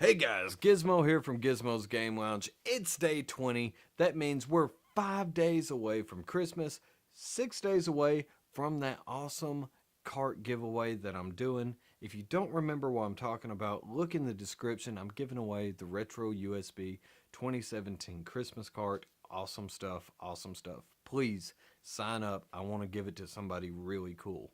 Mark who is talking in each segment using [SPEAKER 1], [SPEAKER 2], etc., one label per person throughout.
[SPEAKER 1] Hey guys, Gizmo here from Gizmo's Game Lounge. It's day 20. That means we're 5 days away from Christmas, 6 days away from that awesome cart giveaway that I'm doing. If you don't remember what I'm talking about, look in the description. I'm giving away the Retro USB 2017 Christmas cart. Awesome stuff, awesome stuff. Please sign up. I want to give it to somebody really cool.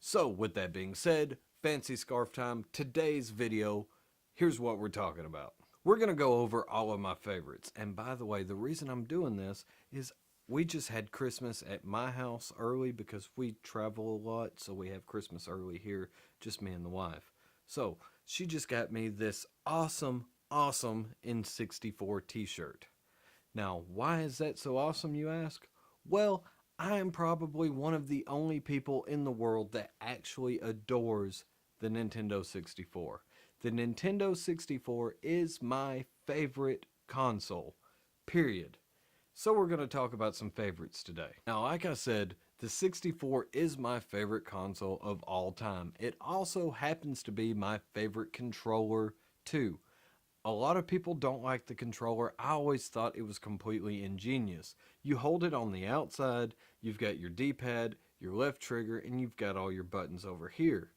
[SPEAKER 1] So with that being said, fancy scarf time. Today's video, here's what we're talking about. We're going to go over all of my favorites. And by the way, the reason I'm doing this is we just had Christmas at my house early because we travel a lot. So we have Christmas early here, just me and the wife. So she just got me this awesome N64 t-shirt. Now, why is that so awesome, you ask? Well, I am probably one of the only people in the world that actually adores the Nintendo 64. The Nintendo 64 is my favorite console, period. So we're going to talk about some favorites today. Now, like I said, the 64 is my favorite console of all time. It also happens to be my favorite controller, too. A lot of people don't like the controller. I always thought it was completely ingenious. You hold it on the outside, you've got your D-pad, your left trigger, and you've got all your buttons over here.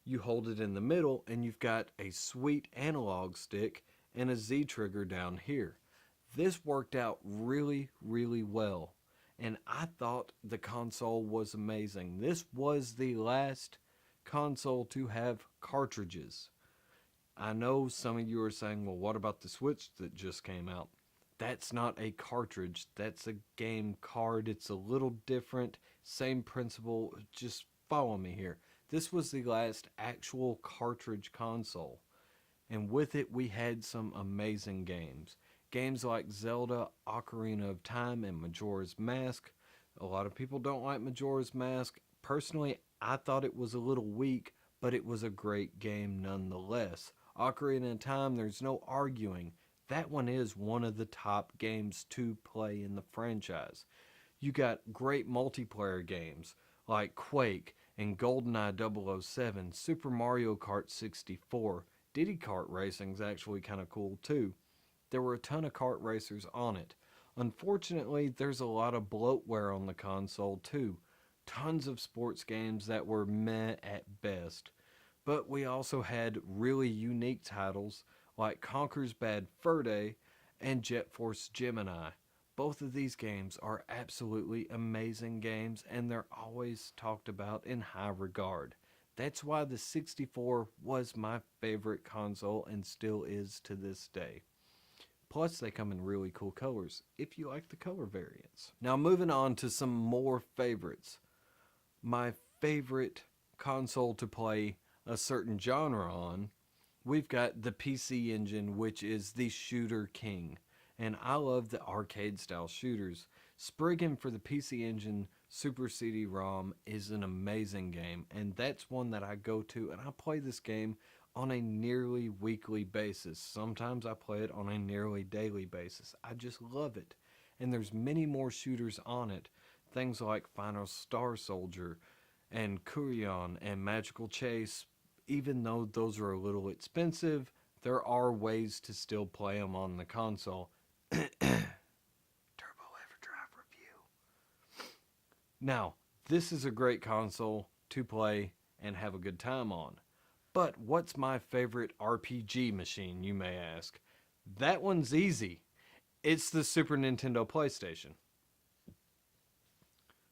[SPEAKER 1] You hold it in the middle, and you've got a sweet analog stick and a Z trigger down here. This worked out really well, and I thought the console was amazing. This was the last console to have cartridges. I know some of you are saying, well, what about the Switch that just came out? That's not a cartridge. That's a game card. It's a little different. Same principle. Just follow me here. This was the last actual cartridge console. And with it, we had some amazing games. Games like Zelda, Ocarina of Time, and Majora's Mask. A lot of people don't like Majora's Mask. Personally, I thought it was a little weak, but it was a great game nonetheless. Ocarina of Time, there's no arguing. That one is one of the top games to play in the franchise. You got great multiplayer games like Quake and GoldenEye 007, Super Mario Kart 64. Diddy Kart Racing's actually kind of cool too. There were a ton of kart racers on it. Unfortunately, there's a lot of bloatware on the console too. Tons of sports games that were meh at best. But we also had really unique titles like Conker's Bad Fur Day and Jet Force Gemini. Both of these games are absolutely amazing games, and they're always talked about in high regard. That's why the 64 was my favorite console and still is to this day. Plus, they come in really cool colors if you like the color variants. Now, moving on to some more favorites. My favorite console to play a certain genre on, we've got the PC Engine, which is the shooter king. And I love the arcade style shooters. Spriggan for the PC Engine Super CD-ROM is an amazing game, and that's one that I go to, and I play this game on a nearly weekly basis. Sometimes I play it on a nearly daily basis. I just love it. And there's many more shooters on it. Things like Final Star Soldier and Kurion and Magical Chase. Even though those are a little expensive, there are ways to still play them on the console. Turbo Everdrive review. Now, this is a great console to play and have a good time on. But what's my favorite RPG machine, you may ask? That one's easy. It's the Super Nintendo PlayStation.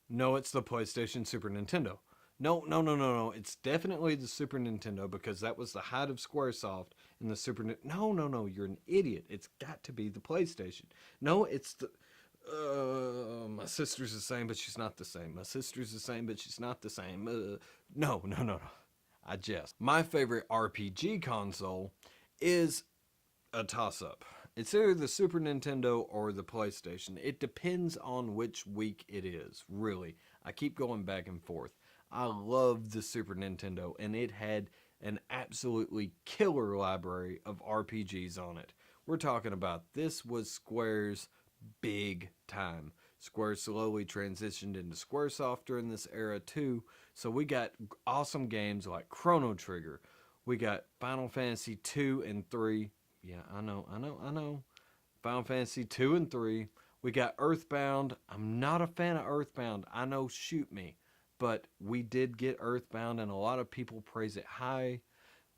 [SPEAKER 1] No, it's the PlayStation Super Nintendo. No. It's definitely the Super Nintendo because that was the height of Squaresoft and the Super No. You're an idiot. It's got to be the PlayStation. No, it's the... my sister's the same, but she's not the same. My sister's the same, but she's not the same. No. I jest. My favorite RPG console is a toss-up. It's either the Super Nintendo or the PlayStation. It depends on which week it is, really. I keep going back and forth. I love the Super Nintendo, and it had an absolutely killer library of RPGs on it. We're talking about this was Square's big time. Square slowly transitioned into Squaresoft during this era too, so we got awesome games like Chrono Trigger. We got Final Fantasy 2 and 3, Yeah, I know. Final Fantasy 2 and 3. We got Earthbound. I'm not a fan of Earthbound. I know, shoot me. But we did get Earthbound, and a lot of people praise it high.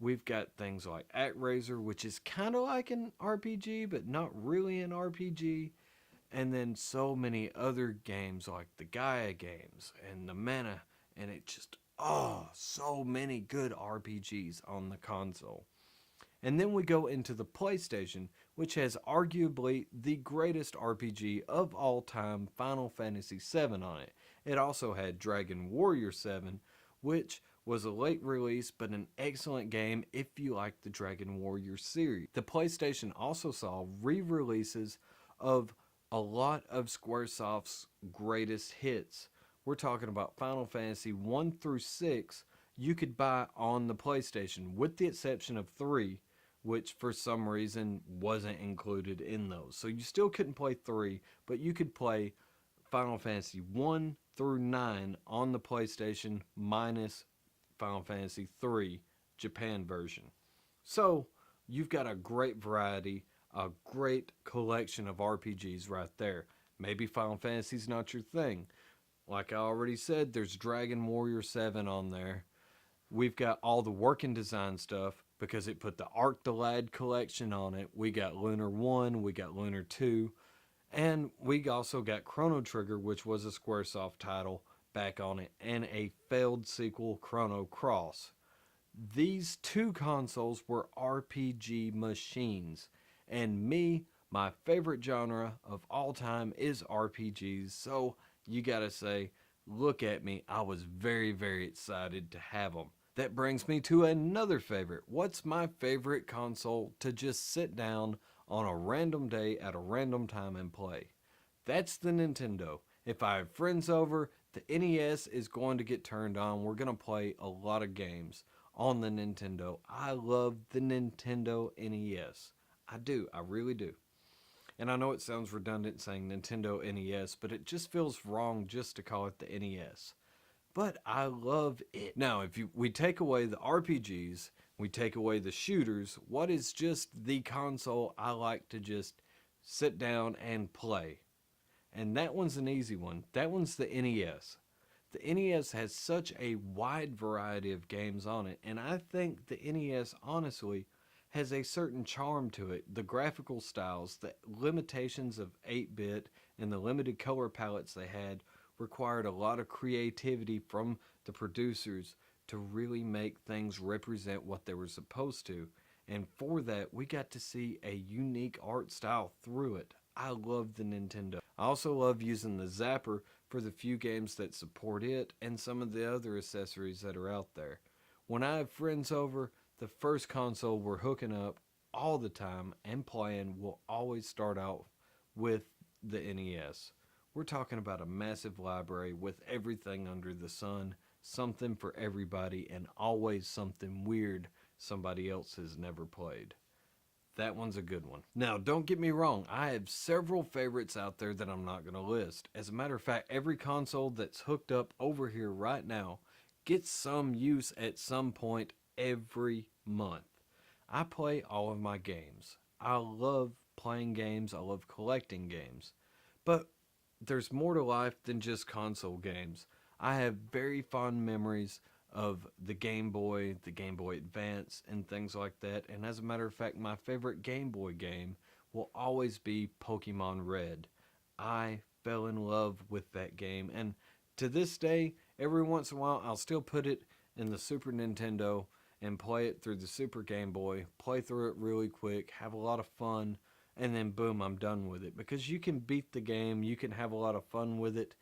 [SPEAKER 1] We've got things like ActRaiser, which is kind of like an RPG, but not really an RPG. And then so many other games like the Gaia games and the Mana. And it just, oh, so many good RPGs on the console. And then we go into the PlayStation, which has arguably the greatest RPG of all time, Final Fantasy VII, on it. It also had Dragon Warrior 7, which was a late release but an excellent game if you like the Dragon Warrior series. The PlayStation also saw re releases of a lot of Squaresoft's greatest hits. We're talking about Final Fantasy 1 through 6 you could buy on the PlayStation, with the exception of 3, which for some reason wasn't included in those. So you still couldn't play 3, but you could play Final Fantasy 1 through 9 on the PlayStation minus Final Fantasy 3 Japan version. So you've got a great variety, a great collection of RPGs right there. Maybe Final Fantasy's not your thing. Like I already said, there's Dragon Warrior 7 on there. We've got all the working design stuff because it put the Arc the Lad collection on it. We got Lunar 1, we got Lunar 2, and we also got Chrono Trigger, which was a Squaresoft title, back on it, and a failed sequel, Chrono Cross. These two consoles were RPG machines, and me, my favorite genre of all time is RPGs, so you gotta say, look at me, I was very, very excited to have them. That brings me to another favorite. What's my favorite console to just sit down on a random day at a random time and play? That's the Nintendo. If I have friends over, the NES is going to get turned on. We're going to play a lot of games on the Nintendo. I love the Nintendo NES. I do. I really do. And I know it sounds redundant saying Nintendo NES, but it just feels wrong just to call it the NES. But I love it. Now, if we take away the RPGs, we take away the shooters, what is just the console I like to just sit down and play? And that one's an easy one. That one's the NES. The NES has such a wide variety of games on it, and I think the NES honestly has a certain charm to it. The graphical styles, the limitations of 8-bit, and the limited color palettes they had required a lot of creativity from the producers to really make things represent what they were supposed to. And for that, we got to see a unique art style through it. I love the Nintendo. I also love using the Zapper for the few games that support it and some of the other accessories that are out there. When I have friends over, the first console we're hooking up all the time and playing will always start out with the NES. We're talking about a massive library with everything under the sun, something for everybody, and always something weird somebody else has never played. That one's a good one. Now, don't get me wrong, I have several favorites out there that I'm not going to list. As a matter of fact, every console that's hooked up over here right now gets some use at some point every month. I play all of my games. I love playing games, I love collecting games. But there's more to life than just console games. I have very fond memories of the Game Boy Advance, and things like that. And as a matter of fact, my favorite Game Boy game will always be Pokemon Red. I fell in love with that game, and to this day, every once in a while, I'll still put it in the Super Nintendo and play it through the Super Game Boy, play through it really quick, have a lot of fun, and then boom, I'm done with it. Because you can beat the game, you can have a lot of fun with it,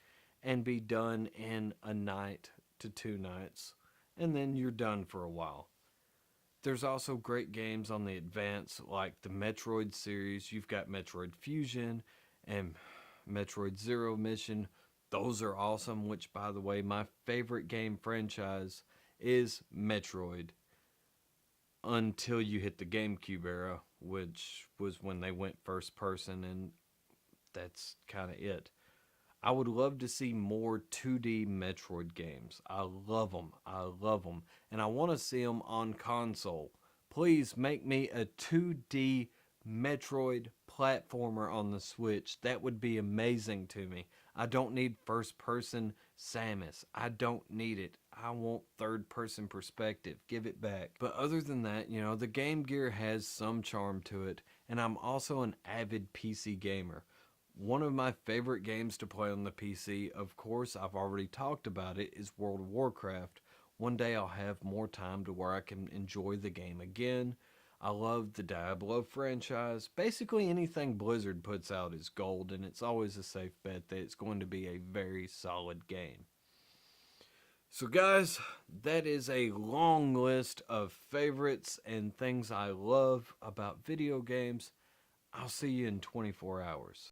[SPEAKER 1] and be done in a night to 2 nights, and then you're done for a while. There's also great games on the Advance, like the Metroid series. You've got Metroid Fusion and Metroid Zero Mission. Those are awesome, which, by the way, my favorite game franchise is Metroid until you hit the GameCube era, which was when they went first person, and that's kind of it. I would love to see more 2D Metroid games. I love them. I love them. And I want to see them on console. Please make me a 2D Metroid platformer on the Switch. That would be amazing to me. I don't need first person Samus. I don't need it. I want third person perspective. Give it back. But other than that, the Game Gear has some charm to it, and I'm also an avid PC gamer. One of my favorite games to play on the PC, of course, I've already talked about it, is World of Warcraft. One day I'll have more time to where I can enjoy the game again. I love the Diablo franchise. Basically, anything Blizzard puts out is gold, and it's always a safe bet that it's going to be a very solid game. So, guys, that is a long list of favorites and things I love about video games. I'll see you in 24 hours.